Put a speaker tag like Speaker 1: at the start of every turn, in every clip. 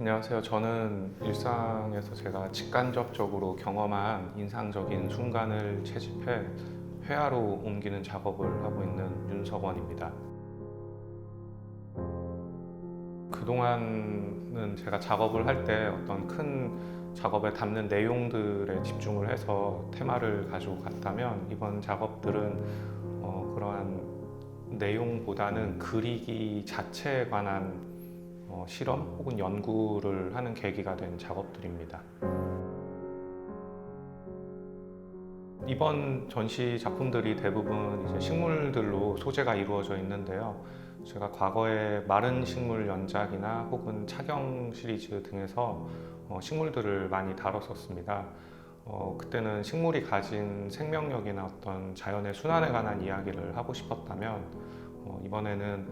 Speaker 1: 안녕하세요. 저는 일상에서 제가 직간접적으로 경험한 인상적인 순간을 채집해 회화로 옮기는 작업을 하고 있는 윤석원입니다. 그동안은 제가 작업을 할 때 어떤 큰 작업에 담는 내용들에 집중을 해서 테마를 가지고 갔다면, 이번 작업들은 그러한 내용보다는 그리기 자체에 관한 실험 혹은 연구를 하는 계기가 된 작업들입니다. 이번 전시 작품들이 대부분 이제 식물들로 소재가 이루어져 있는데요. 제가 과거에 마른 식물 연작이나 혹은 착용 시리즈 등에서 식물들을 많이 다뤘었습니다. 그때는 식물이 가진 생명력이나 어떤 자연의 순환에 관한 이야기를 하고 싶었다면, 이번에는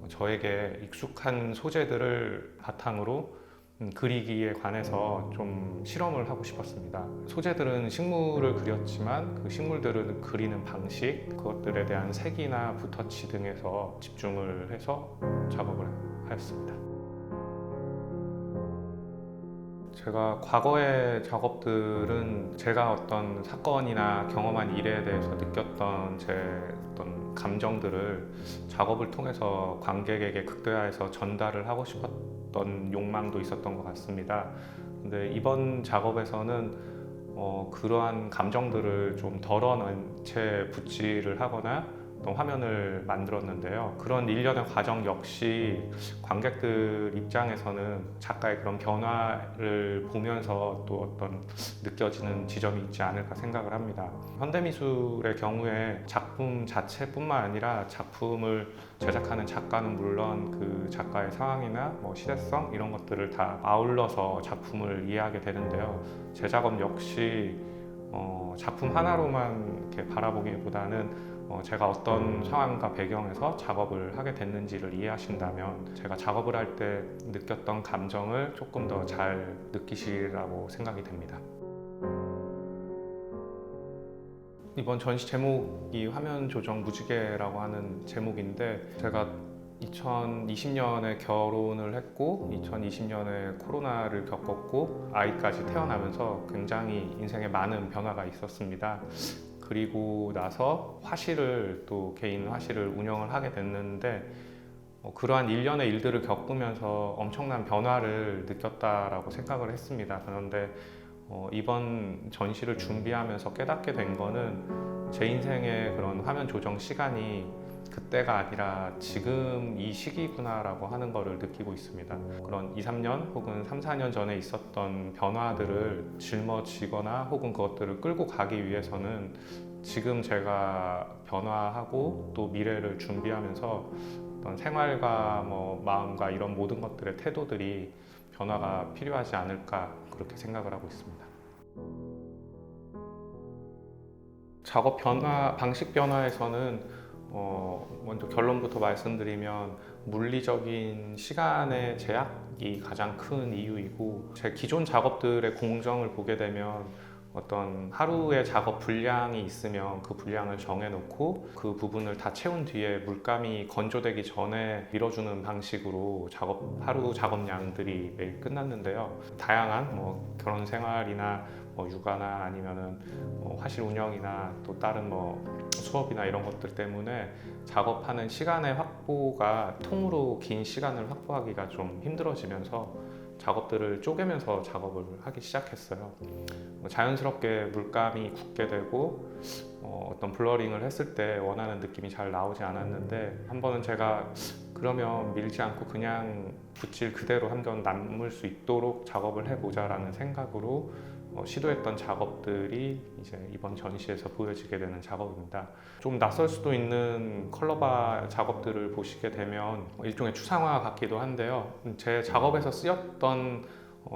Speaker 1: 저에게 익숙한 소재들을 바탕으로 그리기에 관해서 좀 실험을 하고 싶었습니다. 소재들은 식물을 그렸지만 그 식물들을 그리는 방식, 그것들에 대한 색이나 붓터치 등에서 집중을 해서 작업을 하였습니다. 제가 과거의 작업들은 제가 어떤 사건이나 경험한 일에 대해서 느꼈던 제 어떤 감정들을 작업을 통해서 관객에게 극대화해서 전달을 하고 싶었던 욕망도 있었던 것 같습니다. 근데 이번 작업에서는 그러한 감정들을 좀 덜어낸 채 붓질을 하거나 어떤 화면을 만들었는데요. 그런 일련의 과정 역시 관객들 입장에서는 작가의 그런 변화를 보면서 또 어떤 느껴지는 지점이 있지 않을까 생각을 합니다. 현대미술의 경우에 작품 자체뿐만 아니라 작품을 제작하는 작가는 물론 그 작가의 상황이나 시대성 이런 것들을 다 아울러서 작품을 이해하게 되는데요. 제 작업 역시 작품 하나로만 이렇게 바라보기보다는 제가 어떤 상황과 배경에서 작업을 하게 됐는지를 이해하신다면 제가 작업을 할 때 느꼈던 감정을 조금 더 잘 느끼시리라고 생각이 됩니다. 이번 전시 제목이 화면 조정 무지개라고 하는 제목인데, 제가 2020년에 결혼을 했고 2020년에 코로나를 겪었고 아이까지 태어나면서 굉장히 인생에 많은 변화가 있었습니다. 그리고 나서 화실을 또 개인 화실을 운영을 하게 됐는데, 그러한 일련의 일들을 겪으면서 엄청난 변화를 느꼈다라고 생각을 했습니다. 그런데 이번 전시를 준비하면서 깨닫게 된 거는 제 인생의 그런 화면 조정 시간이 그때가 아니라 지금 이 시기구나라고 하는 거를 느끼고 있습니다. 그런 2, 3년 혹은 3, 4년 전에 있었던 변화들을 짊어지거나 혹은 그것들을 끌고 가기 위해서는 지금 제가 변화하고 또 미래를 준비하면서 어떤 생활과 마음과 이런 모든 것들의 태도들이 변화가 필요하지 않을까 그렇게 생각을 하고 있습니다. 작업 변화, 방식 변화에서는 먼저 결론부터 말씀드리면 물리적인 시간의 제약이 가장 큰 이유이고, 제 기존 작업들의 공정을 보게 되면 어떤 하루의 작업 분량이 있으면 그 분량을 정해놓고 그 부분을 다 채운 뒤에 물감이 건조되기 전에 밀어주는 방식으로 하루 작업량들이 매일 끝났는데요. 다양한 결혼 생활이나 육아나 아니면은 화실 운영이나 또 다른 수업이나 이런 것들 때문에 작업하는 시간의 확보가 통으로 긴 시간을 확보하기가 좀 힘들어지면서 작업들을 쪼개면서 작업을 하기 시작했어요. 자연스럽게 물감이 굳게 되고 어떤 블러링을 했을 때 원하는 느낌이 잘 나오지 않았는데, 한 번은 제가 그러면 밀지 않고 그냥 붓질 그대로 한번 남을 수 있도록 작업을 해보자라는 생각으로 시도했던 작업들이 이제 이번 전시에서 보여지게 되는 작업입니다. 좀 낯설 수도 있는 컬러바 작업들을 보시게 되면 일종의 추상화 같기도 한데요. 제 작업에서 쓰였던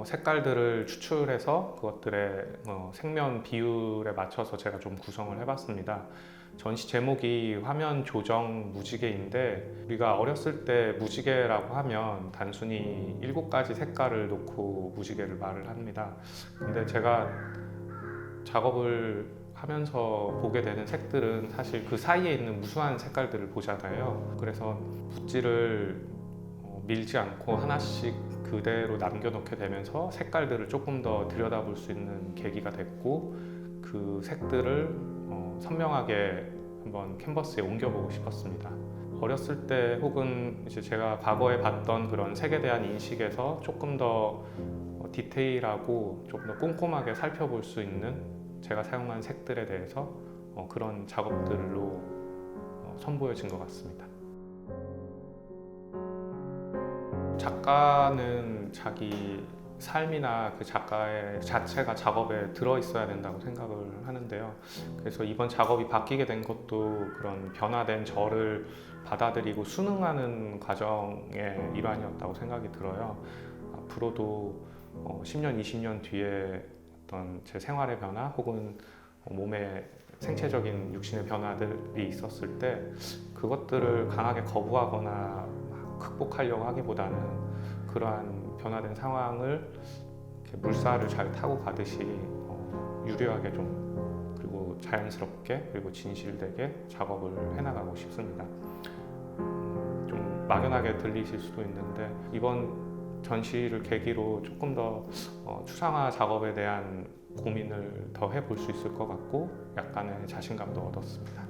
Speaker 1: 색깔들을 추출해서 그것들의 색면 비율에 맞춰서 제가 좀 구성을 해봤습니다. 전시 제목이 화면 조정 무지개인데, 우리가 어렸을 때 무지개라고 하면 단순히 7가지 색깔을 놓고 무지개를 말을 합니다. 근데 제가 작업을 하면서 보게 되는 색들은 사실 그 사이에 있는 무수한 색깔들을 보잖아요. 그래서 붓질을 밀지 않고 하나씩 그대로 남겨놓게 되면서 색깔들을 조금 더 들여다볼 수 있는 계기가 됐고, 그 색들을 선명하게 한번 캔버스에 옮겨보고 싶었습니다. 어렸을 때 혹은 이제 제가 과거에 봤던 그런 색에 대한 인식에서 조금 더 디테일하고 조금 더 꼼꼼하게 살펴볼 수 있는, 제가 사용한 색들에 대해서 그런 작업들로 선보여진 것 같습니다. 작가는 자기 삶이나 그 작가의 자체가 작업에 들어 있어야 된다고 생각을 하는데요. 그래서 이번 작업이 바뀌게 된 것도 그런 변화된 저를 받아들이고 수능하는 과정의 일환이었다고 생각이 들어요. 앞으로도 10년, 20년 뒤에 어떤 제 생활의 변화 혹은 몸의 생체적인 육신의 변화들이 있었을 때 그것들을 강하게 거부하거나 극복하려고 하기보다는 그러한 변화된 상황을 이렇게 물살을 잘 타고 가듯이 유려하게 좀, 그리고 자연스럽게, 그리고 진실되게 작업을 해나가고 싶습니다. 좀 막연하게 들리실 수도 있는데 이번 전시를 계기로 조금 더 추상화 작업에 대한 고민을 더 해볼 수 있을 것 같고 약간의 자신감도 얻었습니다.